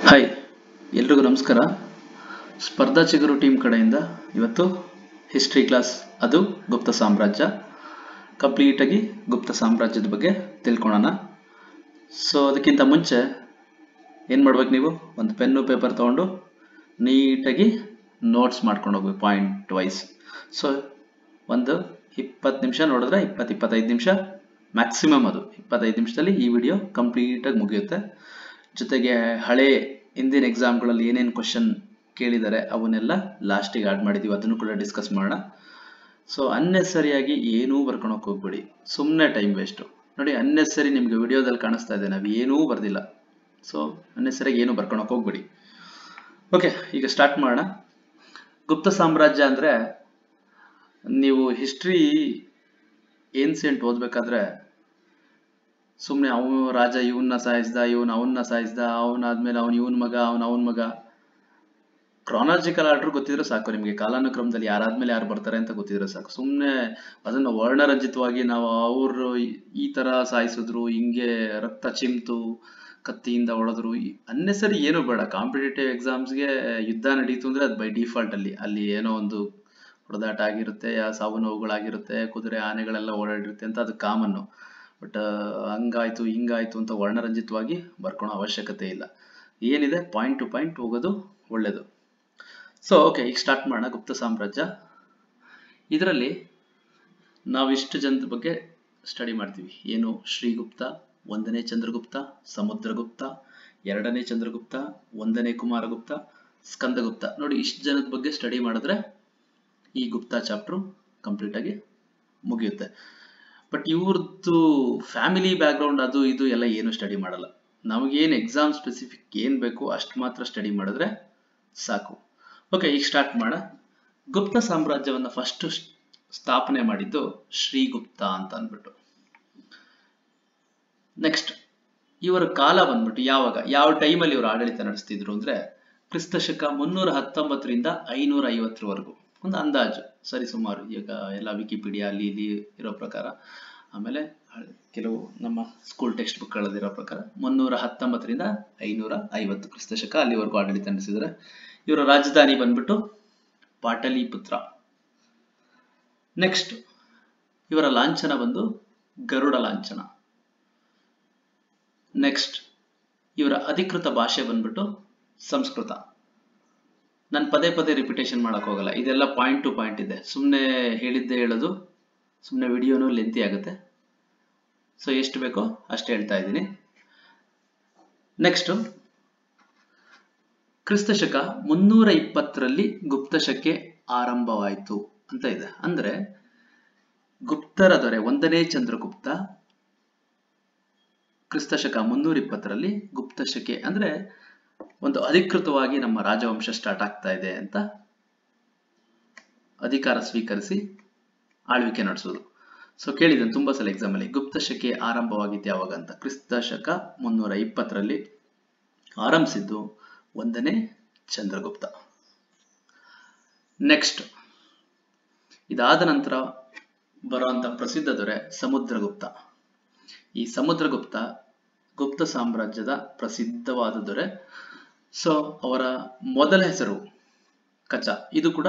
Hi ಎಲ್ರಿಗೂ ನಮಸ್ಕಾರ. ಸ್ಪರ್ಧಾ ಚಿಗುರು ಟೀಮ್ ಕಡೆಯಿಂದ ಇವತ್ತು ಹಿಸ್ಟ್ರಿ ಕ್ಲಾಸ್, ಅದು ಗುಪ್ತ ಸಾಮ್ರಾಜ್ಯ. ಕಂಪ್ಲೀಟಾಗಿ ಗುಪ್ತ ಸಾಮ್ರಾಜ್ಯದ ಬಗ್ಗೆ ತಿಳ್ಕೊಳ್ಳೋಣ. ಸೊ ಅದಕ್ಕಿಂತ ಮುಂಚೆ ಏನು ಮಾಡ್ಬೇಕು, ನೀವು ಒಂದು ಪೆನ್ನು ಪೇಪರ್ ತೊಗೊಂಡು ನೀಟಾಗಿ ನೋಟ್ಸ್ ಮಾಡ್ಕೊಂಡು ಹೋಗ್ಬೇಕು ಪಾಯಿಂಟ್ ವೈಸ್. ಸೊ ಒಂದು 20 ನಿಮಿಷ ನೋಡಿದ್ರೆ 20-25 ನಿಮಿಷ ಮ್ಯಾಕ್ಸಿಮಮ್, ಅದು 25 ನಿಮಿಷದಲ್ಲಿ ಈ ವಿಡಿಯೋ ಕಂಪ್ಲೀಟಾಗಿ ಮುಗಿಯುತ್ತೆ. ಜೊತೆಗೆ ಹಳೆ ಹಿಂದಿನ ಎಕ್ಸಾಮ್ಗಳಲ್ಲಿ ಏನೇನು ಕ್ವಶನ್ ಕೇಳಿದ್ದಾರೆ ಅವನ್ನೆಲ್ಲ ಲಾಸ್ಟಿಗೆ ಆಡ್ ಮಾಡಿದ್ದೀವಿ, ಅದನ್ನು ಕೂಡ ಡಿಸ್ಕಸ್ ಮಾಡೋಣ. ಸೊ ಅನ್ನೆಸರಿಯಾಗಿ ಏನೂ ಬರ್ಕೊಳಕ್ಕೆ ಹೋಗ್ಬೇಡಿ, ಸುಮ್ಮನೆ ಟೈಮ್ ವೇಸ್ಟು. ನೋಡಿ, ಅನ್ನೆಸರಿ ನಿಮಗೆ ವಿಡಿಯೋದಲ್ಲಿ ಕಾಣಿಸ್ತಾ ಇದೆ, ನಾವು ಏನೂ ಬರ್ದಿಲ್ಲ. ಸೊ ಅನ್ನೆಸರಿಯಾಗಿ ಏನೂ ಬರ್ಕೊಳಕ್ಕೆ ಹೋಗ್ಬೇಡಿ. ಓಕೆ, ಈಗ ಸ್ಟಾರ್ಟ್ ಮಾಡೋಣ. ಗುಪ್ತ ಸಾಮ್ರಾಜ್ಯ ಅಂದರೆ ನೀವು ಹಿಸ್ಟ್ರಿ ಏನ್ಸಿಯಂಟ್ ಓದಬೇಕಾದ್ರೆ ಸುಮ್ಮನೆ ಅವನು ರಾಜ ಇವನ್ನ ಸಾಯಿಸ್ದ, ಇವನು ಅವನ್ನ ಸಾಯಿಸ್ದ, ಅವನಾದ್ಮೇಲೆ ಅವನು ಇವನ ಮಗ ಕ್ರಾನಾಲಜಿಕಲ್ ಆರ್ಡರ್ ಗೊತ್ತಿದ್ರೆ ಸಾಕು ನಿಮಗೆ. ಕಾಲಾನುಕ್ರಮದಲ್ಲಿ ಯಾರಾದ್ಮೇಲೆ ಯಾರು ಬರ್ತಾರೆ ಅಂತ ಗೊತ್ತಿದ್ರೆ ಸಾಕು. ಸುಮ್ಮನೆ ಅದನ್ನು ವರ್ಣರಂಜಿತವಾಗಿ ನಾವು ಅವರು ಈ ತರ ಸಾಯಿಸಿದ್ರು, ಹಿಂಗೆ ರಕ್ತ ಚಿಮ್ತು, ಕತ್ತಿಯಿಂದ ಹೊಡೆದ್ರು, ಅನ್ನೆಸರಿ ಏನು ಬೇಡ. ಕಾಂಪಿಟೇಟಿವ್ ಎಕ್ಸಾಮ್ಸ್ಗೆ ಯುದ್ಧ ನಡೀತು ಅಂದ್ರೆ ಅದು ಬೈ ಡಿಫಾಲ್ಟ್ ಅಲ್ಲಿ ಏನೋ ಒಂದು ಹೊಡೆದಾಟ ಆಗಿರುತ್ತೆ, ಸಾವು ನೋವುಗಳಾಗಿರುತ್ತೆ, ಕುದುರೆ ಆನೆಗಳೆಲ್ಲ ಓಡಾಡಿರುತ್ತೆ ಅಂತ ಅದು ಕಾಮನ್ನು. ಬಟ್ ಹಂಗಾಯ್ತು ಹಿಂಗಾಯ್ತು ಅಂತ ವರ್ಣರಂಜಿತವಾಗಿ ಬರ್ಕೊಳೋ ಅವಶ್ಯಕತೆ ಇಲ್ಲ. ಏನಿದೆ ಪಾಯಿಂಟ್ ಟು ಪಾಯಿಂಟ್ ಹೋಗೋದು ಒಳ್ಳೇದು. ಸೊ ಓಕೆ, ಈಗ ಸ್ಟಾರ್ಟ್ ಮಾಡೋಣ. ಗುಪ್ತ ಸಾಮ್ರಾಜ್ಯ, ಇದರಲ್ಲಿ ನಾವು ಇಷ್ಟು ಜನದ ಬಗ್ಗೆ ಸ್ಟಡಿ ಮಾಡ್ತೀವಿ. ಏನು? ಶ್ರೀಗುಪ್ತ, 1ನೇ ಚಂದ್ರಗುಪ್ತ, ಸಮುದ್ರಗುಪ್ತ, 2ನೇ ಚಂದ್ರಗುಪ್ತ, 1ನೇ ಕುಮಾರಗುಪ್ತ, ಸ್ಕಂದಗುಪ್ತ. ನೋಡಿ, ಇಷ್ಟು ಜನದ ಬಗ್ಗೆ ಸ್ಟಡಿ ಮಾಡಿದ್ರೆ ಈ ಗುಪ್ತ ಚಾಪ್ಟರ್ ಕಂಪ್ಲೀಟ್ ಆಗಿ ಮುಗಿಯುತ್ತೆ. ಬಟ್ ಇವ್ರದ್ದು ಫ್ಯಾಮಿಲಿ ಬ್ಯಾಕ್ಗ್ರೌಂಡ್ ಅದು ಇದು ಎಲ್ಲ ಏನು ಸ್ಟಡಿ ಮಾಡಲ್ಲ. ನಮಗೇನು ಎಕ್ಸಾಮ್ ಸ್ಪೆಸಿಫಿಕ್ ಏನು ಬೇಕು ಅಷ್ಟು ಮಾತ್ರ ಸ್ಟಡಿ ಮಾಡಿದ್ರೆ ಸಾಕು. ಓಕೆ, ಈಗ ಸ್ಟಾರ್ಟ್ ಮಾಡ. ಗುಪ್ತ ಸಾಮ್ರಾಜ್ಯವನ್ನು ಫಸ್ಟ್ ಸ್ಥಾಪನೆ ಮಾಡಿದ್ದು ಶ್ರೀಗುಪ್ತ ಅಂತ ಅಂದ್ಬಿಟ್ಟು. ನೆಕ್ಸ್ಟ್ ಇವರ ಕಾಲ ಬಂದ್ಬಿಟ್ಟು ಯಾವ ಟೈಮಲ್ಲಿ ಇವರು ಆಡಳಿತ ನಡೆಸ್ತಿದ್ರು ಅಂದ್ರೆ ಕ್ರಿಸ್ತಶಕ 319ರಿಂದ 550ರವರೆಗೂ ಒಂದು ಅಂದಾಜು, ಸರಿ ಸುಮಾರು. ಈಗ ಎಲ್ಲ ವಿಕಿಪೀಡಿಯಾ ಅಲ್ಲಿ ಇಲ್ಲಿ ಇರೋ ಪ್ರಕಾರ, ಆಮೇಲೆ ಕೆಲವು ನಮ್ಮ ಸ್ಕೂಲ್ ಟೆಕ್ಸ್ಟ್ ಬುಕ್ ಗಳಲ್ಲಿರೋ ಪ್ರಕಾರ 319ರಿಂದ 550 ಕ್ರಿಸ್ತಶಕ ಅಲ್ಲಿವರೆಗೂ ಆಡಳಿತ ನಡೆಸಿದರೆ. ಇವರ ರಾಜಧಾನಿ ಬಂದ್ಬಿಟ್ಟು ಪಾಟಲಿಪುತ್ರ. ನೆಕ್ಸ್ಟ್ ಇವರ ಲಾಂಛನ ಬಂದು ಗರುಡ ಲಾಂಛನ. ನೆಕ್ಸ್ಟ್ ಇವರ ಅಧಿಕೃತ ಭಾಷೆ ಬಂದ್ಬಿಟ್ಟು ಸಂಸ್ಕೃತ. ನಾನು ಪದೇ ಪದೇ ರಿಪಿಟೇಷನ್ ಮಾಡಕ್ ಹೋಗಲ್ಲ, ಇದೆಲ್ಲ ಪಾಯಿಂಟ್ ಟು ಪಾಯಿಂಟ್ ಇದೆ. ಸುಮ್ಮನೆ ಹೇಳಿದ್ದೆ ಹೇಳೋದು, ಸುಮ್ಮನೆ ವಿಡಿಯೋನು ಲೆಂತಿ ಆಗುತ್ತೆ. ಸೊ ಎಷ್ಟು ಬೇಕೋ ಅಷ್ಟು ಹೇಳ್ತಾ ಇದ್ದೀನಿ. ನೆಕ್ಸ್ಟ್ ಕ್ರಿಸ್ತಶಕ 320ರಲ್ಲಿ ಗುಪ್ತಶಕೆ ಆರಂಭವಾಯಿತು ಅಂತ ಇದೆ. ಅಂದ್ರೆ ಗುಪ್ತರ ದೊರೆ 1ನೇ ಚಂದ್ರಗುಪ್ತ ಕ್ರಿಸ್ತಶಕ 320ರಲ್ಲಿ ಗುಪ್ತಶಕೆ ಅಂದ್ರೆ ಒಂದು ಅಧಿಕೃತವಾಗಿ ನಮ್ಮ ರಾಜವಂಶ ಸ್ಟಾರ್ಟ್ ಆಗ್ತಾ ಇದೆ ಅಂತ ಅಧಿಕಾರ ಸ್ವೀಕರಿಸಿ ಆಳ್ವಿಕೆ ನಡೆಸೋದು. ಸೊ ಕೇಳಿದ್ದೇನೆ ತುಂಬಾ ಸಲ ಎಕ್ಸಾಮ್ ಅಲ್ಲಿ, ಗುಪ್ತಶಕೆ ಆರಂಭವಾಗಿತ್ತು ಯಾವಾಗ ಅಂತ. ಕ್ರಿಸ್ತಶಕ 320ರಲ್ಲಿ ಆರಂಭಿಸಿದ್ದು 1ನೇ ಚಂದ್ರಗುಪ್ತ. ನೆಕ್ಸ್ಟ್ ಇದಾದ ನಂತರ ಬರುವಂತ ಪ್ರಸಿದ್ಧ ದೊರೆ ಸಮುದ್ರಗುಪ್ತ. ಈ ಸಮುದ್ರಗುಪ್ತ ಗುಪ್ತ ಸಾಮ್ರಾಜ್ಯದ ಪ್ರಸಿದ್ಧವಾದ ದೊರೆ. ಸೊ ಅವರ ಮೊದಲ ಹೆಸರು ಕಚ, ಇದು ಕೂಡ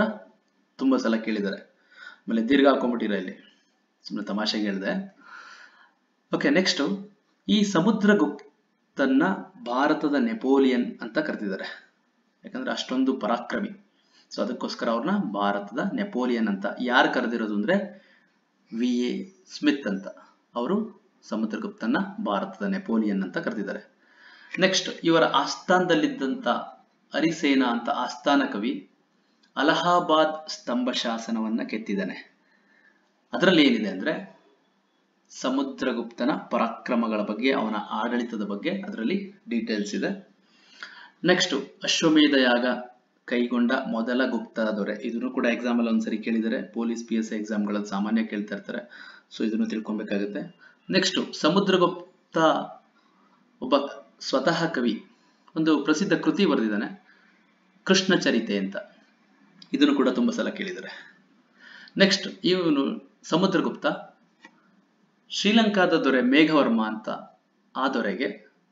ತುಂಬಾ ಸಲ ಕೇಳಿದ್ದಾರೆ. ಆಮೇಲೆ ದೀರ್ಘ ಹಾಕೊಂಡ್ಬಿಟ್ಟಿರ ಇಲ್ಲಿ, ಸುಮ್ಮನೆ ತಮಾಷೆಗೆ ಹೇಳಿದೆ. ಓಕೆ, ನೆಕ್ಸ್ಟ್ ಈ ಸಮುದ್ರಗುಪ್ತನ್ನ ಭಾರತದ ನೆಪೋಲಿಯನ್ ಅಂತ ಕರೆದಿದ್ದಾರೆ, ಯಾಕಂದ್ರೆ ಅಷ್ಟೊಂದು ಪರಾಕ್ರಮಿ. ಸೊ ಅದಕ್ಕೋಸ್ಕರ ಅವ್ರನ್ನ ಭಾರತದ ನೆಪೋಲಿಯನ್ ಅಂತ. ಯಾರು ಕರೆದಿರೋದು ಅಂದ್ರೆ V.A. ಸ್ಮಿತ್ ಅಂತ. ಅವರು ಸಮುದ್ರಗುಪ್ತನ್ನ ಭಾರತದ ನೆಪೋಲಿಯನ್ ಅಂತ ಕರೆದಿದ್ದಾರೆ. ನೆಕ್ಸ್ಟ್ ಇವರ ಆಸ್ಥಾನದಲ್ಲಿದ್ದಂತ ಹರಿಸೇನ ಅಂತ ಆಸ್ಥಾನ ಕವಿ ಅಲಹಾಬಾದ್ ಸ್ತಂಭ ಶಾಸನವನ್ನ ಕೆತ್ತಿದ್ದಾನೆ. ಅದರಲ್ಲಿ ಏನಿದೆ ಅಂದ್ರೆ ಸಮುದ್ರಗುಪ್ತನ ಪರಾಕ್ರಮಗಳ ಬಗ್ಗೆ, ಅವನ ಆಡಳಿತದ ಬಗ್ಗೆ ಅದರಲ್ಲಿ ಡೀಟೇಲ್ಸ್ ಇದೆ. ನೆಕ್ಸ್ಟ್ ಅಶ್ವಮೇಧ ಯಾಗ ಕೈಗೊಂಡ ಮೊದಲ ಗುಪ್ತ ದೊರೆ. ಇದನ್ನು ಕೂಡ ಎಕ್ಸಾಮ್ ಅಲ್ಲಿ ಒಂದ್ಸರಿ ಕೇಳಿದರೆ, ಪೊಲೀಸ್ PSI ಎಕ್ಸಾಮ್ಗಳಲ್ಲಿ ಸಾಮಾನ್ಯ ಕೇಳ್ತಾ ಇರ್ತಾರೆ. ಸೊ ಇದನ್ನು ತಿಳ್ಕೊಬೇಕಾಗುತ್ತೆ. ನೆಕ್ಸ್ಟ್ ಸಮುದ್ರಗುಪ್ತ ಒಬ್ಬ ಸ್ವತಃ ಕವಿ, ಒಂದು ಪ್ರಸಿದ್ಧ ಕೃತಿ ಬರೆದಿದ್ದಾನೆ, ಕೃಷ್ಣ ಚರಿತೆ ಅಂತ. ಇದನ್ನು ಕೂಡ ತುಂಬಾ ಸಲ ಕೇಳಿದ್ದಾರೆ. ನೆಕ್ಸ್ಟ್ ಇವನು ಸಮುದ್ರಗುಪ್ತ ಶ್ರೀಲಂಕಾದ ದೊರೆ ಮೇಘವರ್ಮ ಅಂತ, ಆ ದೊರೆಗೆ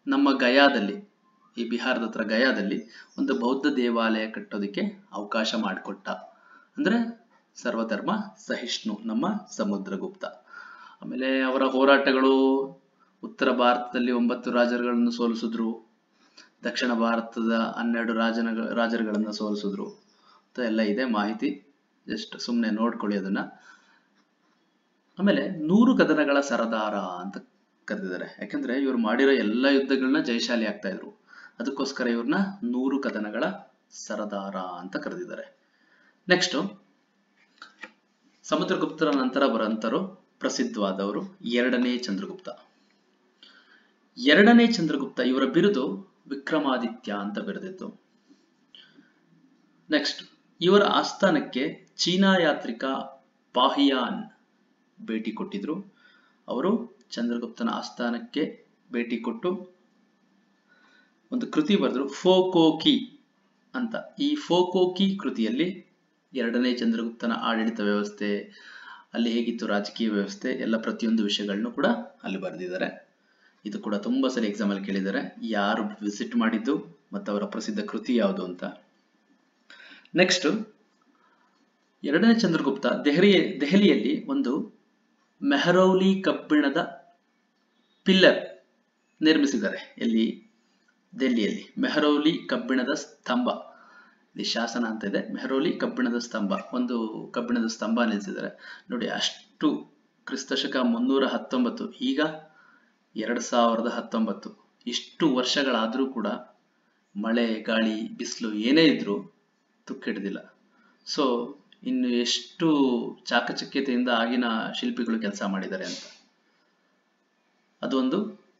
ನಮ್ಮ ಗಯಾದಲ್ಲಿ ಈ ಬಿಹಾರದ ಹತ್ರ ಗಯಾದಲ್ಲಿ ಒಂದು ಬೌದ್ಧ ದೇವಾಲಯ ಕಟ್ಟೋದಕ್ಕೆ ಅವಕಾಶ ಮಾಡಿಕೊಟ್ಟ. ಅಂದ್ರೆ ಸರ್ವಧರ್ಮ ಸಹಿಷ್ಣು ನಮ್ಮ ಸಮುದ್ರಗುಪ್ತ. ಆಮೇಲೆ ಅವರ ಹೋರಾಟಗಳು ಉತ್ತರ ಭಾರತದಲ್ಲಿ 9 ರಾಜರುಗಳನ್ನು ಸೋಲಿಸಿದ್ರು, ದಕ್ಷಿಣ ಭಾರತದ 12 ರಾಜರುಗಳನ್ನ ಸೋಲಿಸಿದ್ರು ಅಂತ ಎಲ್ಲ ಇದೆ ಮಾಹಿತಿ, ಜಸ್ಟ್ ಸುಮ್ಮನೆ ನೋಡ್ಕೊಳ್ಳಿ ಅದನ್ನ. ಆಮೇಲೆ 100 ಕದನಗಳ ಸರದಾರ ಅಂತ ಕರೆದಿದ್ದಾರೆ, ಯಾಕಂದ್ರೆ ಇವ್ರು ಮಾಡಿರೋ ಎಲ್ಲ ಯುದ್ಧಗಳನ್ನ ಜಯಶಾಲಿ ಆಗ್ತಾ ಇದ್ರು, ಅದಕ್ಕೋಸ್ಕರ ಇವ್ರನ್ನ 100 ಕದನಗಳ ಸರದಾರ ಅಂತ ಕರೆದಿದ್ದಾರೆ. ನೆಕ್ಸ್ಟ್ ಸಮುದ್ರಗುಪ್ತರ ನಂತರ ಬರುವಂತರು ಪ್ರಸಿದ್ಧವಾದವರು 2ನೇ ಚಂದ್ರಗುಪ್ತ. 2ನೇ ಚಂದ್ರಗುಪ್ತ ಇವರ ಬಿರುದು ವಿಕ್ರಮಾದಿತ್ಯ ಅಂತ ಬಿರುದಿತ್ತು. ನೆಕ್ಸ್ಟ್ ಇವರ ಆಸ್ಥಾನಕ್ಕೆ ಚೀನಾ ಯಾತ್ರಿಕ ಪಾಹಿಯಾನ್ ಭೇಟಿ ಕೊಟ್ಟಿದ್ರು. ಅವರು ಚಂದ್ರಗುಪ್ತನ ಆಸ್ಥಾನಕ್ಕೆ ಭೇಟಿ ಕೊಟ್ಟು ಒಂದು ಕೃತಿ ಬರೆದ್ರು, ಫೋಕೋಕಿ ಅಂತ. ಈ ಫೋಕೋಕಿ ಕೃತಿಯಲ್ಲಿ 2ನೇ ಚಂದ್ರಗುಪ್ತನ ಆಡಳಿತ ವ್ಯವಸ್ಥೆ, ಅಲ್ಲಿ ಹೇಗಿತ್ತು ರಾಜಕೀಯ ವ್ಯವಸ್ಥೆ, ಎಲ್ಲ ಪ್ರತಿಯೊಂದು ವಿಷಯಗಳನ್ನು ಕೂಡ ಅಲ್ಲಿ ಬರೆದಿದ್ದಾರೆ. ಇದು ಕೂಡ ತುಂಬಾ ಸರಿ ಎಕ್ಸಾಮ್ ಅಲ್ಲಿ ಕೇಳಿದ್ದಾರೆ, ಯಾರು ವಿಸಿಟ್ ಮಾಡಿದ್ದು ಮತ್ತು ಅವರ ಪ್ರಸಿದ್ಧ ಕೃತಿ ಯಾವುದು ಅಂತ. ನೆಕ್ಸ್ಟ್ 2ನೇ ಚಂದ್ರಗುಪ್ತ ದೆಹಲಿಯಲ್ಲಿ ಒಂದು ಮೆಹರೌಲಿ ಕಬ್ಬಿಣದ ಪಿಲ್ಲರ್ ನಿರ್ಮಿಸಿದ್ದಾರೆ. ಎಲ್ಲಿ? ದೆಹಲಿಯಲ್ಲಿ ಮೆಹರೌಲಿ ಕಬ್ಬಿಣದ ಸ್ತಂಭ, ಇಲ್ಲಿ ಶಾಸನ ಅಂತ ಇದೆ, ಮೆಹರೌಲಿ ಕಬ್ಬಿಣದ ಸ್ತಂಭ, ಒಂದು ಕಬ್ಬಿಣದ ಸ್ತಂಭ ನಿಲ್ಲಿಸಿದ್ದಾರೆ ನೋಡಿ. ಅಷ್ಟು ಕ್ರಿಸ್ತಶಕ 319, ಈಗ 2019, ಇಷ್ಟು ವರ್ಷಗಳಾದ್ರೂ ಕೂಡ ಮಳೆ ಗಾಳಿ ಬಿಸಿಲು ಏನೇ ಇದ್ರೂ ತುಕ್ಕಿಡ್ದಿಲ್ಲ. ಸೊ ಇನ್ನು ಎಷ್ಟು ಚಾಕಚಕ್ಯತೆಯಿಂದ ಆಗಿನ ಶಿಲ್ಪಿಗಳು ಕೆಲಸ ಮಾಡಿದ್ದಾರೆ ಅಂತ, ಅದೊಂದು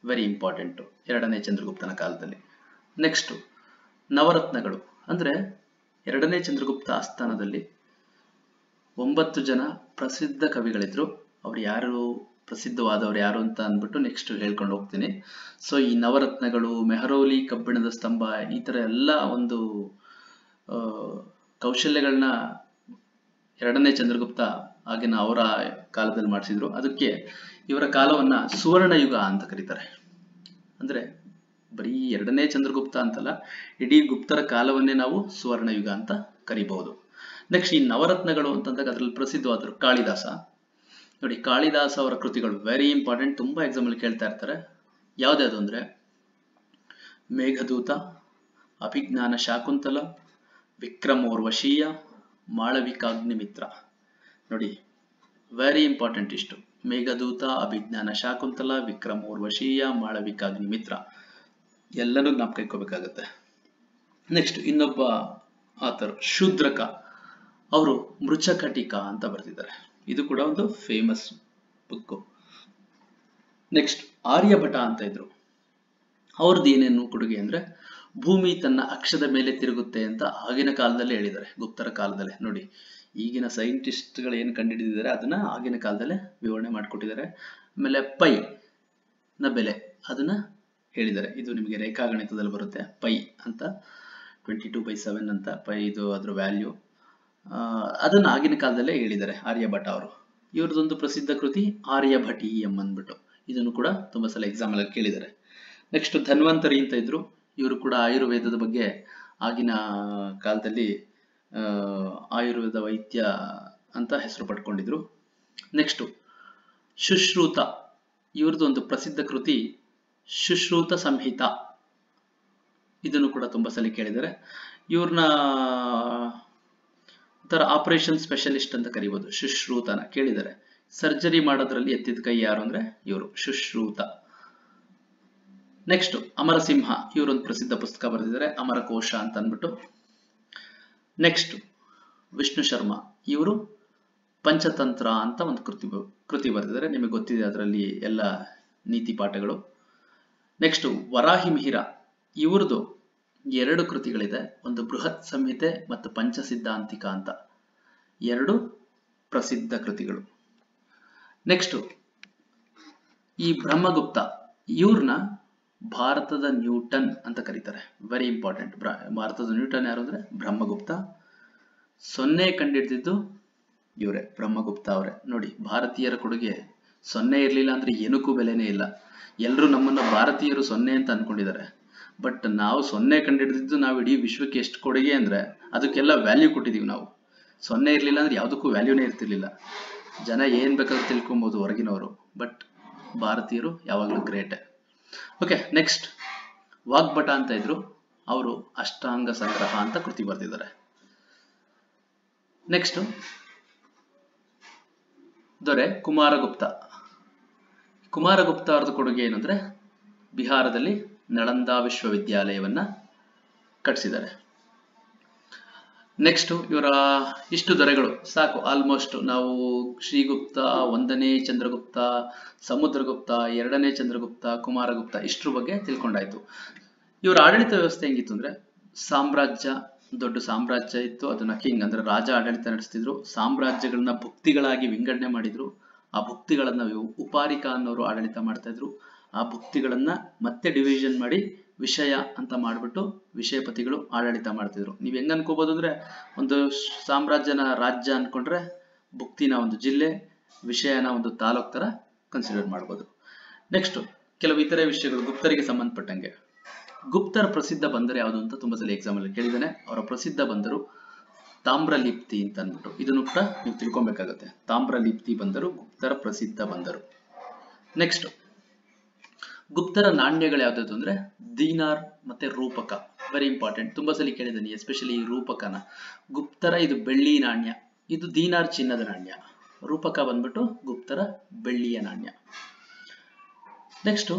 ವೆರಿ ಇಂಪಾರ್ಟೆಂಟ್ 2ನೇ ಚಂದ್ರಗುಪ್ತನ ಕಾಲದಲ್ಲಿ. ನೆಕ್ಸ್ಟ್ ನವರತ್ನಗಳು, ಅಂದ್ರೆ 2ನೇ ಚಂದ್ರಗುಪ್ತ ಆಸ್ಥಾನದಲ್ಲಿ 9 ಜನ ಪ್ರಸಿದ್ಧ ಕವಿಗಳಿದ್ರು. ಅವ್ರು ಯಾರು, ಪ್ರಸಿದ್ಧವಾದವ್ರು ಯಾರು ಅಂತ ಅಂದ್ಬಿಟ್ಟು ನೆಕ್ಸ್ಟ್ ಹೇಳ್ಕೊಂಡು ಹೋಗ್ತೀನಿ. ಸೊ ಈ ನವರತ್ನಗಳು, ಮೆಹರೌಲಿ ಕಬ್ಬಿಣದ ಸ್ತಂಭ, ಈ ತರ ಎಲ್ಲ ಒಂದು ಕೌಶಲ್ಯಗಳನ್ನ 2ನೇ ಚಂದ್ರಗುಪ್ತ ಆಗಿನ ಅವರ ಕಾಲದಲ್ಲಿ ಮಾಡಿಸಿದ್ರು. ಅದಕ್ಕೆ ಇವರ ಕಾಲವನ್ನ ಸುವರ್ಣ ಯುಗ ಅಂತ ಕರೀತಾರೆ. ಅಂದ್ರೆ ಬರೀ 2ನೇ ಚಂದ್ರಗುಪ್ತ ಅಂತಲ್ಲ, ಇಡೀ ಗುಪ್ತರ ಕಾಲವನ್ನೇ ನಾವು ಸುವರ್ಣ ಯುಗ ಅಂತ ಕರಿಬಹುದು. ನೆಕ್ಸ್ಟ್ ಈ ನವರತ್ನಗಳು ಅಂತಂದಾಗ ಅದರಲ್ಲಿ ಪ್ರಸಿದ್ಧವಾದರು ಕಾಳಿದಾಸ. ನೋಡಿ, ಕಾಳಿದಾಸ ಅವರ ಕೃತಿಗಳು ವೆರಿ ಇಂಪಾರ್ಟೆಂಟ್, ತುಂಬಾ ಎಕ್ಸಾಮ್ ಅಲ್ಲಿ ಕೇಳ್ತಾ ಇರ್ತಾರೆ. ಯಾವ್ದ್ಯಾವ್ದು ಅಂದ್ರೆ ಮೇಘದೂತ, ಅಭಿಜ್ಞಾನ ಶಾಕುಂತಲ, ವಿಕ್ರಮೋರ್ವಶೀಯ, ಮಾಳವಿಕಾಗ್ನಿಮಿತ್ರ. ನೋಡಿ ವೆರಿ ಇಂಪಾರ್ಟೆಂಟ್ ಇಷ್ಟು, ಮೇಘದೂತ, ಅಭಿಜ್ಞಾನ ಶಾಕುಂತಲ, ವಿಕ್ರಮೋರ್ವಶೀಯ, ಮಾಳವಿಕಾಗ್ನಿಮಿತ್ರ, ಎಲ್ಲನೂ ಜ್ಞಾಪಕ ಇಟ್ಕೋಬೇಕಾಗತ್ತೆ. ನೆಕ್ಸ್ಟ್ ಇನ್ನೊಬ್ಬ ಆಥರ್ ಶೂದ್ರಕ, ಅವರು ಮೃಚ್ಛಕಟಿಕ ಅಂತ ಬರೆದಿದ್ದಾರೆ, ಇದು ಕೂಡ ಒಂದು ಫೇಮಸ್ ಬುಕ್. ನೆಕ್ಸ್ಟ್ ಆರ್ಯಭಟ ಅಂತ ಇದ್ರು, ಅವ್ರದ್ದು ಏನೇನು ಕೊಡುಗೆ ಅಂದ್ರೆ ಭೂಮಿ ತನ್ನ ಅಕ್ಷದ ಮೇಲೆ ತಿರುಗುತ್ತೆ ಅಂತ ಆಗಿನ ಕಾಲದಲ್ಲೇ ಹೇಳಿದ್ದಾರೆ, ಗುಪ್ತರ ಕಾಲದಲ್ಲೇ. ನೋಡಿ, ಈಗಿನ ಸೈಂಟಿಸ್ಟ್ಗಳು ಏನು ಕಂಡುಹಿಡಿದಿದ್ದಾರೆ ಅದನ್ನ ಆಗಿನ ಕಾಲದಲ್ಲೇ ವಿವರಣೆ ಮಾಡಿಕೊಟ್ಟಿದ್ದಾರೆ. ಆಮೇಲೆ ಪೈ ನ ಬೆಲೆ ಅದನ್ನ ಹೇಳಿದ್ದಾರೆ, ಇದು ನಿಮಗೆ ರೇಖಾಗಣಿತದಲ್ಲಿ ಬರುತ್ತೆ, ಪೈ ಅಂತ 22/7 ಅಂತ ಪೈ, ಇದು ಅದ್ರ ವ್ಯಾಲ್ಯೂ. ಅದನ್ನ ಆಗಿನ ಕಾಲದಲ್ಲೇ ಹೇಳಿದ್ದಾರೆ ಆರ್ಯಭಟ ಅವರು. ಇವ್ರದೊಂದು ಪ್ರಸಿದ್ಧ ಕೃತಿ ಆರ್ಯಭಟೀಯಂ ಅಂದ್ಬಿಟ್ಟು, ಇದನ್ನು ಕೂಡ ತುಂಬಾ ಸಲ ಎಕ್ಸಾಮ್ ಅಲ್ಲಿ ಕೇಳಿದ್ದಾರೆ. ನೆಕ್ಸ್ಟ್ ಧನ್ವಂತರಿ ಅಂತ ಇದ್ರು, ಇವರು ಕೂಡ ಆಯುರ್ವೇದದ ಬಗ್ಗೆ ಆಗಿನ ಕಾಲದಲ್ಲಿ ಆಯುರ್ವೇದ ವೈದ್ಯ ಅಂತ ಹೆಸರು ಪಡ್ಕೊಂಡಿದ್ರು. ನೆಕ್ಸ್ಟ್ ಶುಶ್ರೂತ, ಇವ್ರದ್ದು ಒಂದು ಪ್ರಸಿದ್ಧ ಕೃತಿ ಶುಶ್ರೂತ ಸಂಹಿತ, ಇದನ್ನು ಕೂಡ ತುಂಬಾ ಸಲ ಕೇಳಿದ್ದಾರೆ. ಇವ್ರನ್ನ ತರ ಆಪರೇಷನ್ ಸ್ಪೆಷಲಿಸ್ಟ್ ಅಂತ ಕರಿಬಹುದು, ಶುಶ್ರೂತನ ಕೇಳಿದ್ದಾರೆ. ಸರ್ಜರಿ ಮಾಡೋದ್ರಲ್ಲಿ ಎತ್ತಿದ ಕೈ ಯಾರು ಅಂದ್ರೆ ಇವರು ಶುಶ್ರೂತ. ನೆಕ್ಸ್ಟ್ ಅಮರಸಿಂಹ, ಇವರೊಂದು ಪ್ರಸಿದ್ಧ ಪುಸ್ತಕ ಬರೆದಿದ್ದಾರೆ, ಅಮರಕೋಶ ಅಂತ ಅಂದ್ಬಿಟ್ಟು. ನೆಕ್ಸ್ಟ್ ವಿಷ್ಣು ಶರ್ಮಾ, ಇವರು ಪಂಚತಂತ್ರ ಅಂತ ಒಂದು ಕೃತಿ ಬರೆದಿದ್ದಾರೆ, ನಿಮಗೆ ಗೊತ್ತಿದೆ ಅದರಲ್ಲಿ ಎಲ್ಲ ನೀತಿ ಪಾಠಗಳು. ನೆಕ್ಸ್ಟ್ ವರಾಹಿ ಮಿಹಿರ, ಇವ್ರದ್ದು 2 ಕೃತಿಗಳಿದೆ, ಒಂದು ಬೃಹತ್ ಸಂಹಿತೆ ಮತ್ತು ಪಂಚಸಿದ್ಧಾಂತಿಕ ಅಂತ, 2 ಪ್ರಸಿದ್ಧ ಕೃತಿಗಳು. ನೆಕ್ಸ್ಟ್ ಈ ಬ್ರಹ್ಮಗುಪ್ತ, ಇವ್ರನ್ನ ಭಾರತದ ನ್ಯೂಟನ್ ಅಂತ ಕರೀತಾರೆ, ವೆರಿ ಇಂಪಾರ್ಟೆಂಟ್. ಭಾರತದ ನ್ಯೂಟನ್ ಯಾರು ಅಂದ್ರೆ ಬ್ರಹ್ಮಗುಪ್ತ. 0 ಕಂಡಿಡಿದಿದ್ದು ಇವರೇ, ಬ್ರಹ್ಮಗುಪ್ತ ಅವರೇ. ನೋಡಿ, ಭಾರತೀಯರ ಕೊಡುಗೆ 0 ಇರ್ಲಿಲ್ಲ ಅಂದ್ರೆ ಏನಕ್ಕೂ ಬೆಲೆನೇ ಇಲ್ಲ. ಎಲ್ಲರೂ ನಮ್ಮನ್ನ ಭಾರತೀಯರು 0 ಅಂತ ಅನ್ಕೊಂಡಿದ್ದಾರೆ, ಬಟ್ ನಾವು 0 ಕಂಡುಹಿಡಿದಿದ್ದು ನಾವು ಇಡೀ ವಿಶ್ವಕ್ಕೆ ಎಷ್ಟು ಕೊಡುಗೆ ಅಂದ್ರೆ ಅದಕ್ಕೆಲ್ಲ ವ್ಯಾಲ್ಯೂ ಕೊಟ್ಟಿದೀವಿ ನಾವು. 0 ಇರ್ಲಿಲ್ಲ ಅಂದ್ರೆ ಯಾವುದಕ್ಕೂ ವ್ಯಾಲ್ಯೂನೇ ಇರ್ತಿರ್ಲಿಲ್ಲ. ಜನ ಏನ್ ಬೇಕಾದ್ರೂ ತಿಳ್ಕೊಬಹುದು ಹೊರಗಿನವರು, ಬಟ್ ಭಾರತೀಯರು ಯಾವಾಗಲೂ ಗ್ರೇಟ್. ಓಕೆ, ನೆಕ್ಸ್ಟ್ ವಾಗ್ಭಟ ಅಂತ ಇದ್ರು, ಅವರು ಅಷ್ಟಾಂಗ ಸಂಗ್ರಹ ಅಂತ ಕೃತಿ ಬರೆದಿದ್ದಾರೆ. ನೆಕ್ಸ್ಟ್ ದೊರೆ ಕುಮಾರಗುಪ್ತ. ಕುಮಾರಗುಪ್ತ ಅವರದ್ದು ಕೊಡುಗೆ ಏನಂದ್ರೆ ಬಿಹಾರದಲ್ಲಿ ನಳಂದ ವಿಶ್ವವಿದ್ಯಾಲಯವನ್ನ ಕಟ್ಟಿಸಿದ್ದಾರೆ. ನೆಕ್ಸ್ಟ್ ಇವರ ಇಷ್ಟು ದೊರೆಗಳು ಸಾಕು, ಆಲ್ಮೋಸ್ಟ್ ನಾವು ಶ್ರೀಗುಪ್ತ, 1ನೇ ಚಂದ್ರಗುಪ್ತ, ಸಮುದ್ರಗುಪ್ತ, 2ನೇ ಚಂದ್ರಗುಪ್ತ, ಕುಮಾರಗುಪ್ತ ಇಷ್ಟ್ರ ಬಗ್ಗೆ ತಿಳ್ಕೊಂಡಾಯ್ತು. ಇವರ ಆಡಳಿತ ವ್ಯವಸ್ಥೆ ಹೆಂಗಿತ್ತು ಅಂದ್ರೆ ಸಾಮ್ರಾಜ್ಯ, ದೊಡ್ಡ ಸಾಮ್ರಾಜ್ಯ ಇತ್ತು, ಅದನ್ನ ಕಿಂಗ್ ಅಂದ್ರೆ ರಾಜ ಆಡಳಿತ ನಡೆಸ್ತಿದ್ರು. ಸಾಮ್ರಾಜ್ಯಗಳನ್ನ ಭುಕ್ತಿಗಳಾಗಿ ವಿಂಗಡಣೆ ಮಾಡಿದ್ರು. ಆ ಭುಕ್ತಿಗಳನ್ನ ಉಪಾರಿಕ ಅನ್ನೋರು ಆಡಳಿತ ಮಾಡ್ತಾ ಇದ್ರು. ಆ ಭುಕ್ತಿಗಳನ್ನ ಮತ್ತೆ ಡಿವಿಷನ್ ಮಾಡಿ ವಿಷಯ ಅಂತ ಮಾಡ್ಬಿಟ್ಟು ವಿಷಯಪತಿಗಳು ಆಡಳಿತ ಮಾಡ್ತಿದ್ರು. ನೀವ್ ಹೆಂಗ್ ಅನ್ಕೋಬಹುದು ಅಂದ್ರೆ ಒಂದು ಸಾಮ್ರಾಜ್ಯನ ರಾಜ್ಯ ಅನ್ಕೊಂಡ್ರೆ ಭುಕ್ತಿನ ಒಂದು ಜಿಲ್ಲೆ, ವಿಷಯನ ಒಂದು ತಾಲೂಕ್ ತರ ಕನ್ಸಿಡರ್ ಮಾಡ್ಬೋದು. ನೆಕ್ಸ್ಟ್ ಕೆಲವು ಇತರೆ ವಿಷಯಗಳು ಗುಪ್ತರಿಗೆ ಸಂಬಂಧಪಟ್ಟಂಗೆ. ಗುಪ್ತರ ಪ್ರಸಿದ್ಧ ಬಂದರು ಯಾವುದು ಅಂತ ತುಂಬಾ ಸಲ ಎಕ್ಸಾಮ್ ಅಲ್ಲಿ ಕೇಳಿದಾನೆ. ಅವರ ಪ್ರಸಿದ್ಧ ಬಂದರು ತಾಮ್ರಲಿಪ್ತಿ ಅಂತ ಅಂದ್ಬಿಟ್ಟು, ಇದನ್ನು ಕೂಡ ನೀವು ತಿಳ್ಕೊಬೇಕಾಗತ್ತೆ. ತಾಮ್ರಲಿಪ್ತಿ ಬಂದರು ಗುಪ್ತರ ಪ್ರಸಿದ್ಧ ಬಂದರು. ನೆಕ್ಸ್ಟ್ ಗುಪ್ತರ ನಾಣ್ಯಗಳು ಯಾವ್ದು ಅಂದ್ರೆ ದೀನಾರ್ ಮತ್ತೆ ರೂಪಕ, ವೆರಿ ಇಂಪಾರ್ಟೆಂಟ್. ತುಂಬಾ ಸಲ ಕೇಳಿದ್ದೀನಿ, ಎಸ್ಪೆಷಲಿ ಈ ರೂಪಕನ. ಗುಪ್ತರ ಇದು ಬೆಳ್ಳಿ ನಾಣ್ಯ, ಇದು ದೀನಾರ್ ಚಿನ್ನದ ನಾಣ್ಯ, ರೂಪಕ ಬಂದ್ಬಿಟ್ಟು ಗುಪ್ತರ ಬೆಳ್ಳಿಯ ನಾಣ್ಯ. ನೆಕ್ಸ್ಟ್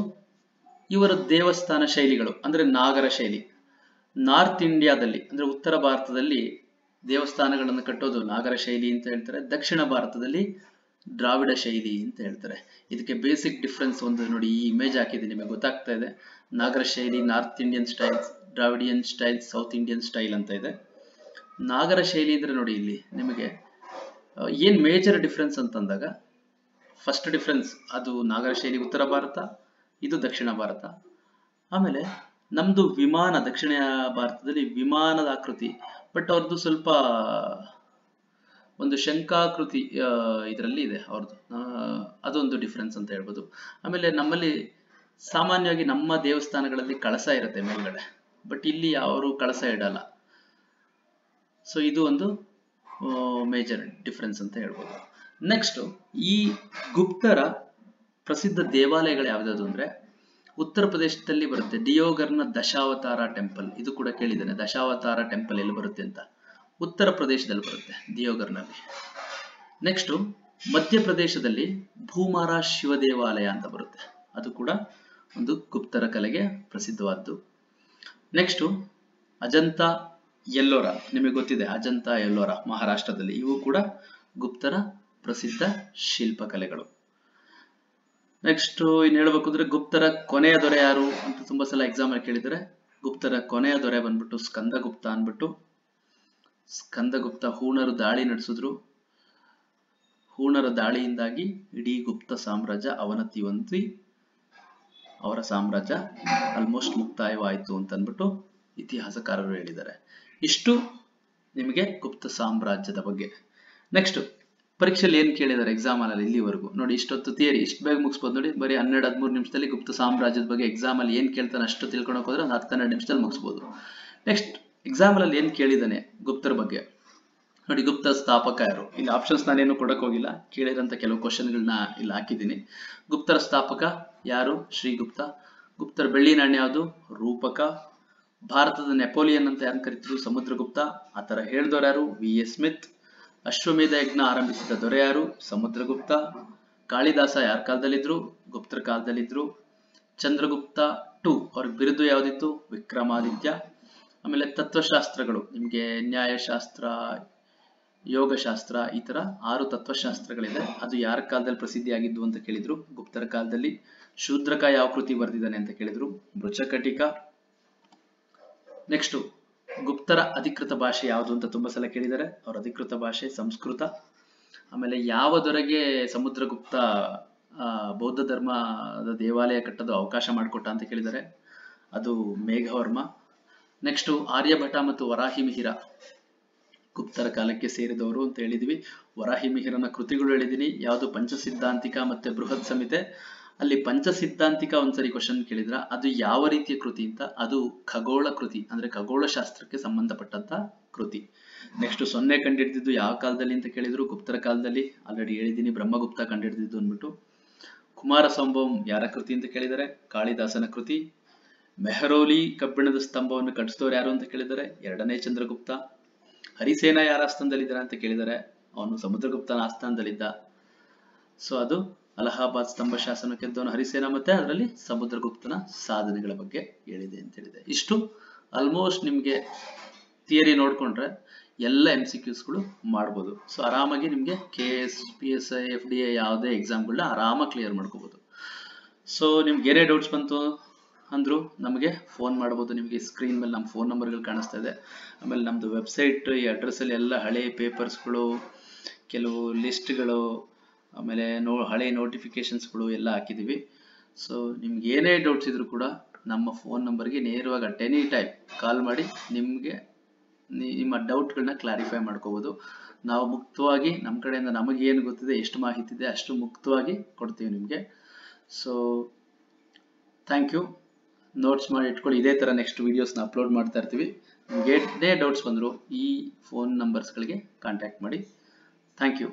ಇವರ ದೇವಸ್ಥಾನ ಶೈಲಿಗಳು ಅಂದ್ರೆ ನಾಗರ ಶೈಲಿ. ನಾರ್ತ್ ಇಂಡಿಯಾದಲ್ಲಿ ಅಂದ್ರೆ ಉತ್ತರ ಭಾರತದಲ್ಲಿ ದೇವಸ್ಥಾನಗಳನ್ನು ಕಟ್ಟೋದು ನಾಗರ ಶೈಲಿ ಅಂತ ಹೇಳ್ತಾರೆ. ದಕ್ಷಿಣ ಭಾರತದಲ್ಲಿ ದ್ರಾವಿಡ ಶೈಲಿ ಅಂತ ಹೇಳ್ತಾರೆ. ಇದಕ್ಕೆ ಬೇಸಿಕ್ ಡಿಫ್ರೆನ್ಸ್ ಒಂದು ನೋಡಿ, ಈ ಇಮೇಜ್ ಹಾಕಿದ್ದೀನಿ, ನಿಮಗೆ ಗೊತ್ತಾಗ್ತಾ ಇದೆ. ನಾಗರ ಶೈಲಿ north Indian style, Dravidian style, south Indian style ಅಂತ ಇದೆ. ನಾಗರ ಶೈಲಿ ಅಂದ್ರೆ ನೋಡಿ ಇಲ್ಲಿ ನಿಮಗೆ ಏನ್ ಮೇಜರ್ ಡಿಫ್ರೆನ್ಸ್ ಅಂತಂದಾಗ, ಫಸ್ಟ್ ಡಿಫ್ರೆನ್ಸ್ ಅದು ನಾಗರ ಶೈಲಿ ಉತ್ತರ ಭಾರತ, ಇದು ದಕ್ಷಿಣ ಭಾರತ. ಆಮೇಲೆ ನಮ್ದು ವಿಮಾನ, ದಕ್ಷಿಣ ಭಾರತದಲ್ಲಿ ವಿಮಾನದ ಆಕೃತಿ, ಬಟ್ ಅವ್ರದ್ದು ಸ್ವಲ್ಪ ಒಂದು ಶಂಕಾಕೃತಿ ಇದರಲ್ಲಿ ಇದೆ ಅವ್ರದ್ದು, ಅದೊಂದು ಡಿಫ್ರೆನ್ಸ್ ಅಂತ ಹೇಳ್ಬೋದು. ಆಮೇಲೆ ನಮ್ಮಲ್ಲಿ ಸಾಮಾನ್ಯವಾಗಿ ನಮ್ಮ ದೇವಸ್ಥಾನಗಳಲ್ಲಿ ಕಳಸ ಇರುತ್ತೆ ಮೇಲ್ಗಡೆ, ಬಟ್ ಇಲ್ಲಿ ಅವರು ಕಳಸ ಇಡಲ್ಲ. ಸೊ ಇದು ಒಂದು ಮೇಜರ್ ಡಿಫ್ರೆನ್ಸ್ ಅಂತ ಹೇಳ್ಬೋದು. ನೆಕ್ಸ್ಟ್ ಈ ಗುಪ್ತರ ಪ್ರಸಿದ್ಧ ದೇವಾಲಯಗಳು ಯಾವ್ದಾದ್ರು ಅಂದ್ರೆ ಉತ್ತರ ಪ್ರದೇಶದಲ್ಲಿ ಬರುತ್ತೆ ಡಿಯೋಗರ್ನ ದಶಾವತಾರ ಟೆಂಪಲ್. ಇದು ಕೂಡ ಕೇಳಿದ್ದೇನೆ, ದಶಾವತಾರ ಟೆಂಪಲ್ ಎಲ್ಲಿ ಬರುತ್ತೆ ಅಂತ. ಉತ್ತರ ಪ್ರದೇಶದಲ್ಲಿ ಬರುತ್ತೆ, ದಿಯೋಗರ್ನಲ್ಲಿ. ನೆಕ್ಸ್ಟ್ ಮಧ್ಯಪ್ರದೇಶದಲ್ಲಿ ಭೂಮಾರ ಶಿವ ದೇವಾಲಯ ಅಂತ ಬರುತ್ತೆ, ಅದು ಕೂಡ ಒಂದು ಗುಪ್ತರ ಕಲೆಗೆ ಪ್ರಸಿದ್ಧವಾದ್ದು. ನೆಕ್ಸ್ಟ್ ಅಜಂತ ಎಲ್ಲೋರ, ನಿಮಗೆ ಗೊತ್ತಿದೆ ಅಜಂತ ಎಲ್ಲೋರ ಮಹಾರಾಷ್ಟ್ರದಲ್ಲಿ, ಇವು ಕೂಡ ಗುಪ್ತರ ಪ್ರಸಿದ್ಧ ಶಿಲ್ಪಕಲೆಗಳು. ನೆಕ್ಸ್ಟ್ ಇನ್ ಹೇಳ್ಬೇಕು ಅಂದ್ರೆ ಗುಪ್ತರ ಕೊನೆಯ ದೊರೆ ಯಾರು ಅಂತ ತುಂಬಾ ಸಲ ಎಕ್ಸಾಮ್ ಅಲ್ಲಿ ಕೇಳಿದರೆ, ಗುಪ್ತರ ಕೊನೆಯ ದೊರೆ ಬಂದ್ಬಿಟ್ಟು ಸ್ಕಂದಗುಪ್ತ ಅನ್ಬಿಟ್ಟು. ಸ್ಕಂದಗುಪ್ತ ಹೂಣರು ದಾಳಿ ನಡೆಸಿದ್ರು. ಹೂಣರ ದಾಳಿಯಿಂದಾಗಿ ಇಡೀ ಗುಪ್ತ ಸಾಮ್ರಾಜ್ಯ ಅವನತಿ ಹೊಂದಿ ಅವರ ಸಾಮ್ರಾಜ್ಯ ಆಲ್ಮೋಸ್ಟ್ ಮುಕ್ತಾಯವಾಯಿತು ಅಂತ ಅಂದ್ಬಿಟ್ಟು ಇತಿಹಾಸಕಾರರು ಹೇಳಿದ್ದಾರೆ. ಇಷ್ಟು ನಿಮಗೆ ಗುಪ್ತ ಸಾಮ್ರಾಜ್ಯದ ಬಗ್ಗೆ. ನೆಕ್ಸ್ಟ್ ಪರೀಕ್ಷೆಯಲ್ಲಿ ಏನ್ ಕೇಳಿದ್ದಾರೆ ಎಕ್ಸಾಮ್ ಅಲ್ಲಿ ಇಲ್ಲಿವರೆಗೂ ನೋಡಿ, ಇಷ್ಟೊತ್ತು ಥಿಯರಿ ಇಷ್ಟು ಬೇಗ ಮುಗಿಸ್ಬೋದು ನೋಡಿ. ಬರೀ 12-13 ನಿಮಿಷದಲ್ಲಿ ಗುಪ್ತ ಸಾಮ್ರಾಜ್ಯದ ಬಗ್ಗೆ ಎಕ್ಸಾಮ್ ಅಲ್ಲಿ ಏನ್ ಕೇಳ್ತಾನೆ ಅಷ್ಟು ತಿಳ್ಕೊಳಕ್ ಹೋದ್ರೆ 10-12 ನಿಮಿಷದಲ್ಲಿ ಮುಗಿಸ್ಬೋದು. ನೆಕ್ಸ್ಟ್ ಎಕ್ಸಾಮ್ ಅಲ್ಲಿ ಏನ್ ಕೇಳಿದಾನೆ ಗುಪ್ತರ ಬಗ್ಗೆ ನೋಡಿ, ಗುಪ್ತ ಸ್ಥಾಪಕ ಯಾರು, ಇಲ್ಲಿ ಆಪ್ಷನ್ಸ್ ನಾನೇನು ಕೊಡಕ್ ಹೋಗಿಲ್ಲ, ಕೇಳಿರಂತ ಕೆಲವು ಕ್ವಶನ್ಗಳನ್ನ ಇಲ್ಲಿ ಹಾಕಿದ್ದೀನಿ. ಗುಪ್ತರ ಸ್ಥಾಪಕ ಯಾರು? ಶ್ರೀಗುಪ್ತ. ಗುಪ್ತರ ಬೆಳ್ಳಿ ನಾಣ್ಯ ಯಾವುದು? ರೂಪಕ. ಭಾರತದ ನೆಪೋಲಿಯನ್ ಅಂತ ಯಾರು ಕರಿತಿದ್ರು? ಸಮುದ್ರಗುಪ್ತ. ಆತರ ಹೇಳಿದವರು ಯಾರು? V.S. ಸ್ಮಿತ್. ಅಶ್ವಮೇಧ ಯಜ್ಞ ಆರಂಭಿಸಿದ ದೊರೆ ಯಾರು? ಸಮುದ್ರಗುಪ್ತ. ಕಾಳಿದಾಸ ಯಾರ ಕಾಲದಲ್ಲಿದ್ರು? ಗುಪ್ತರ ಕಾಲದಲ್ಲಿದ್ರು. ಚಂದ್ರಗುಪ್ತ II ಅವ್ರಿಗೆ ಬಿರುದು ಯಾವ್ದಿತ್ತು? ವಿಕ್ರಮಾದಿತ್ಯ. ಆಮೇಲೆ ತತ್ವಶಾಸ್ತ್ರಗಳು ನಿಮ್ಗೆ ನ್ಯಾಯಶಾಸ್ತ್ರ, ಯೋಗಶಾಸ್ತ್ರ, ಈ ತರ 6 ತತ್ವಶಾಸ್ತ್ರಗಳಿದೆ. ಅದು ಯಾರ ಕಾಲದಲ್ಲಿ ಪ್ರಸಿದ್ಧಿ ಆಗಿದ್ದು ಅಂತ ಕೇಳಿದ್ರು? ಗುಪ್ತರ ಕಾಲದಲ್ಲಿ. ಶೂದ್ರಕ ಯಾವ ಕೃತಿ ಬರೆದಿದ್ದಾನೆ ಅಂತ ಕೇಳಿದ್ರು? ಮೃಚ್ಛಕಟಿಕ. ನೆಕ್ಸ್ಟ್ ಗುಪ್ತರ ಅಧಿಕೃತ ಭಾಷೆ ಯಾವುದು ಅಂತ ತುಂಬಾ ಸಲ ಕೇಳಿದ್ದಾರೆ. ಅವ್ರ ಅಧಿಕೃತ ಭಾಷೆ ಸಂಸ್ಕೃತ. ಆಮೇಲೆ ಯಾವ ದೊರೆಗೆ ಸಮುದ್ರಗುಪ್ತ ಬೌದ್ಧ ಧರ್ಮದ ದೇವಾಲಯ ಕಟ್ಟೋದು ಅವಕಾಶ ಮಾಡಿಕೊಟ್ಟ ಅಂತ ಕೇಳಿದ್ದಾರೆ? ಅದು ಮೇಘವರ್ಮ. ನೆಕ್ಸ್ಟ್ ಆರ್ಯಭಟ ಮತ್ತು ವರಾಹಿ ಮಿಹಿರ ಗುಪ್ತರ ಕಾಲಕ್ಕೆ ಸೇರಿದವರು ಅಂತ ಹೇಳಿದ್ವಿ. ವರಾಹಿ ಮಿಹಿರನ ಕೃತಿಗಳು ಹೇಳಿದೀನಿ, ಯಾವುದು? ಪಂಚಸಿದ್ಧಾಂತಿಕ ಮತ್ತೆ ಬೃಹತ್ ಸಂಹಿತೆ. ಅಲ್ಲಿ ಪಂಚಸಿದ್ಧಾಂತಿಕ ಒಂದ್ಸರಿ ಕ್ವಶನ್ ಕೇಳಿದ್ರ, ಅದು ಯಾವ ರೀತಿಯ ಕೃತಿ ಅಂತ, ಅದು ಖಗೋಳ ಕೃತಿ ಅಂದ್ರೆ ಖಗೋಳ ಶಾಸ್ತ್ರಕ್ಕೆ ಸಂಬಂಧಪಟ್ಟಂತ ಕೃತಿ. ನೆಕ್ಸ್ಟ್ 0 ಕಂಡಿಡಿದಿದ್ದು ಯಾವ ಕಾಲದಲ್ಲಿ ಅಂತ ಕೇಳಿದ್ರು, ಗುಪ್ತರ ಕಾಲದಲ್ಲಿ. ಆಲ್ರೆಡಿ ಹೇಳಿದ್ದೀನಿ, ಬ್ರಹ್ಮಗುಪ್ತ ಕಂಡಿಡಿದಿದ್ದು ಅಂದ್ಬಿಟ್ಟು. ಕುಮಾರ ಸಂಭವಂ ಯಾರ ಕೃತಿ ಅಂತ ಕೇಳಿದರೆ, ಕಾಳಿದಾಸನ ಕೃತಿ. ಮೆಹರೌಲಿ ಕಬ್ಬಿಣದ ಸ್ತಂಭವನ್ನು ಕಟ್ಟಿಸಿದವರು ಯಾರು ಅಂತ ಕೇಳಿದರೆ, 2ನೇ ಚಂದ್ರಗುಪ್ತ. ಹರಿಸೇನ ಯಾರ ಆಸ್ಥಾನದಲ್ಲಿದ್ದಾರೆ ಅಂತ ಕೇಳಿದರೆ, ಅವನು ಸಮುದ್ರಗುಪ್ತನ ಆಸ್ಥಾನದಲ್ಲಿದ್ದ. ಸೊ ಅದು ಅಲಹಾಬಾದ್ ಸ್ತಂಭ ಶಾಸನ ಗೆದ್ದವನು ಹರಿಸೇನ, ಮತ್ತೆ ಅದರಲ್ಲಿ ಸಮುದ್ರಗುಪ್ತನ ಸಾಧನೆಗಳ ಬಗ್ಗೆ ಹೇಳಿದೆ ಅಂತ ಹೇಳಿದೆ. ಇಷ್ಟು ಆಲ್ಮೋಸ್ಟ್ ನಿಮ್ಗೆ ಥಿಯರಿ ನೋಡ್ಕೊಂಡ್ರೆ ಎಲ್ಲ MCQsಗಳು ಮಾಡ್ಬೋದು. ಸೊ ಆರಾಮಾಗಿ ನಿಮ್ಗೆ KS, PSI, FDA ಯಾವುದೇ ಎಕ್ಸಾಮ್ಗಳನ್ನ ಆರಾಮಾಗಿ ಕ್ಲಿಯರ್ ಮಾಡ್ಕೋಬಹುದು. ಸೊ ನಿಮ್ಗೆ ಏನೇ ಡೌಟ್ಸ್ ಬಂತು ಅಂದ್ರು ನಮಗೆ ಫೋನ್ ಮಾಡ್ಬೋದು. ನಿಮಗೆ ಸ್ಕ್ರೀನ್ ಮೇಲೆ ನಮ್ಮ ಫೋನ್ ನಂಬರ್ಗಳು ಕಾಣಿಸ್ತಾ ಇದೆ. ಆಮೇಲೆ ನಮ್ದು ವೆಬ್ಸೈಟ್ ಈ ಅಡ್ರೆಸ್ ಅಲ್ಲಿ ಎಲ್ಲ ಹಳೆ ಪೇಪರ್ಸ್ಗಳು, ಕೆಲವು ಲಿಸ್ಟ್ಗಳು, ಆಮೇಲೆ ಹಳೆ ನೋಟಿಫಿಕೇಶನ್ಸ್ಗಳು ಎಲ್ಲ ಹಾಕಿದೀವಿ. ಸೊ ನಿಮ್ಗೆ ಏನೇ ಡೌಟ್ಸ್ ಇದ್ರು ಕೂಡ ನಮ್ಮ ಫೋನ್ ನಂಬರ್ಗೆ ನೇರವಾಗಿ ಅಟ್ ಎನಿ ಟೈಮ್ ಕಾಲ್ ಮಾಡಿ ನಿಮಗೆ ನಿಮ್ಮ ಡೌಟ್ಗಳನ್ನ ಕ್ಲಾರಿಫೈ ಮಾಡ್ಕೋಬಹುದು. ನಾವು ಮುಕ್ತವಾಗಿ ನಮ್ಮ ಕಡೆಯಿಂದ ನಮಗೆ ಏನು ಗೊತ್ತಿದೆ, ಎಷ್ಟು ಮಾಹಿತಿ ಇದೆ ಅಷ್ಟು ಮುಕ್ತವಾಗಿ ಕೊಡ್ತೀವಿ ನಿಮಗೆ. So thank you. ನೋಟ್ಸ್ ಮಾಡಿ ಇಟ್ಕೊಳ್ಳಿ. ಇದೇ ತರ ನೆಕ್ಸ್ಟ್ ವಿಡಿಯೋಸ್ನ ಅಪ್ಲೋಡ್ ಮಾಡ್ತಾ ಇರ್ತೀವಿ. ನಿಮ್ಗೆ ಏನೇ ಡೌಟ್ಸ್ ಬಂದ್ರು ಈ ಫೋನ್ ನಂಬರ್ಸ್ಗಳಿಗೆ ಕಾಂಟ್ಯಾಕ್ಟ್ ಮಾಡಿ. Thank you.